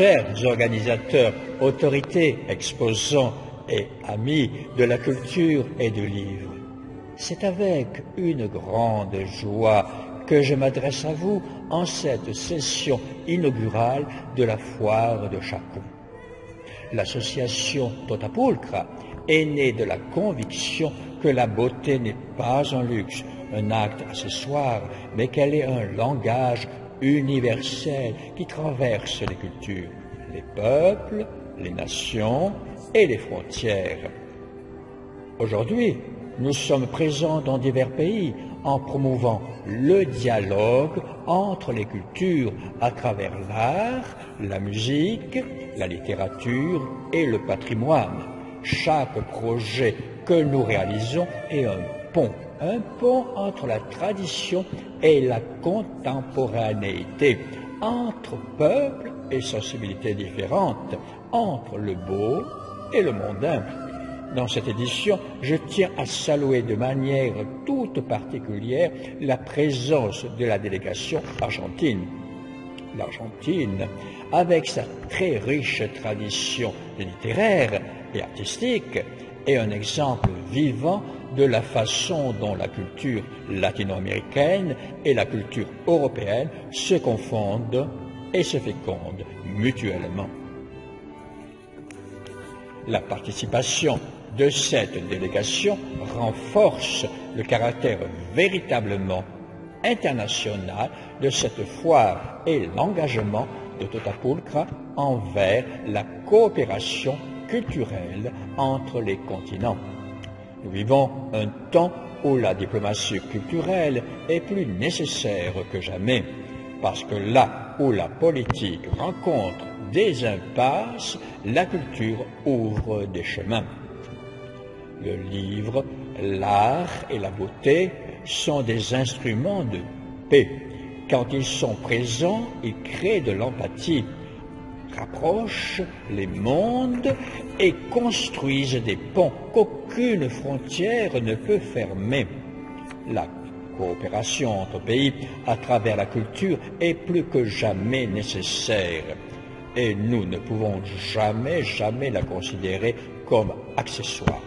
chers organisateurs, autorités, exposants et amis de la culture et du livre, c'est avec une grande joie que je m'adresse à vous en cette session inaugurale de la foire de Chacon. L'association Totapulcra est née de la conviction que la beauté n'est pas un luxe, un acte accessoire, mais qu'elle est un langage universel qui traverse les cultures, les peuples, les nations et les frontières. Aujourd'hui, nous sommes présents dans divers pays en promouvant le dialogue entre les cultures à travers l'art, la musique, la littérature et le patrimoine. Chaque projet que nous réalisons est un pont entre la tradition et la contemporanéité, entre peuples et sensibilités différentes, entre le beau et le mondain. Dans cette édition, je tiens à saluer de manière toute particulière la présence de la délégation argentine. L'Argentine, avec sa très riche tradition littéraire et artistique, est un exemple vivant de la façon dont la culture latino-américaine et la culture européenne se confondent et se fécondent mutuellement. La participation de cette délégation renforce le caractère véritablement international de cette foire et l'engagement de Totapulcra envers la coopération culturelle entre les continents. Nous vivons un temps où la diplomatie culturelle est plus nécessaire que jamais, parce que là où la politique rencontre des impasses, la culture ouvre des chemins. Le livre, l'art et la beauté sont des instruments de paix. Quand ils sont présents, ils créent de l'empathie, rapprochent les mondes et construisent des ponts qu'aucune frontière ne peut fermer. La coopération entre pays à travers la culture est plus que jamais nécessaire et nous ne pouvons jamais la considérer comme accessoire.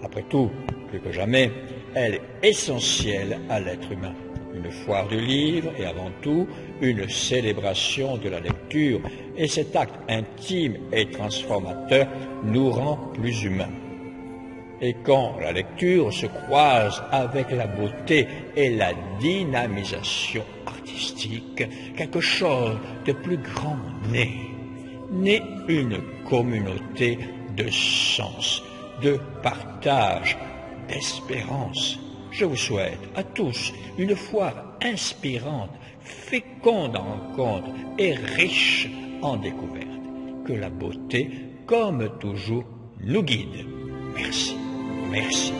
Après tout, plus que jamais, elle est essentielle à l'être humain. Une foire du livre est avant tout une célébration de la lecture et cet acte intime et transformateur nous rend plus humains. Et quand la lecture se croise avec la beauté et la dynamisation artistique, quelque chose de plus grand naît une communauté de sens, de partage, d'espérance. Je vous souhaite à tous une foire inspirante, féconde en rencontres et riche en découvertes. Que la beauté, comme toujours, nous guide. Merci. Merci.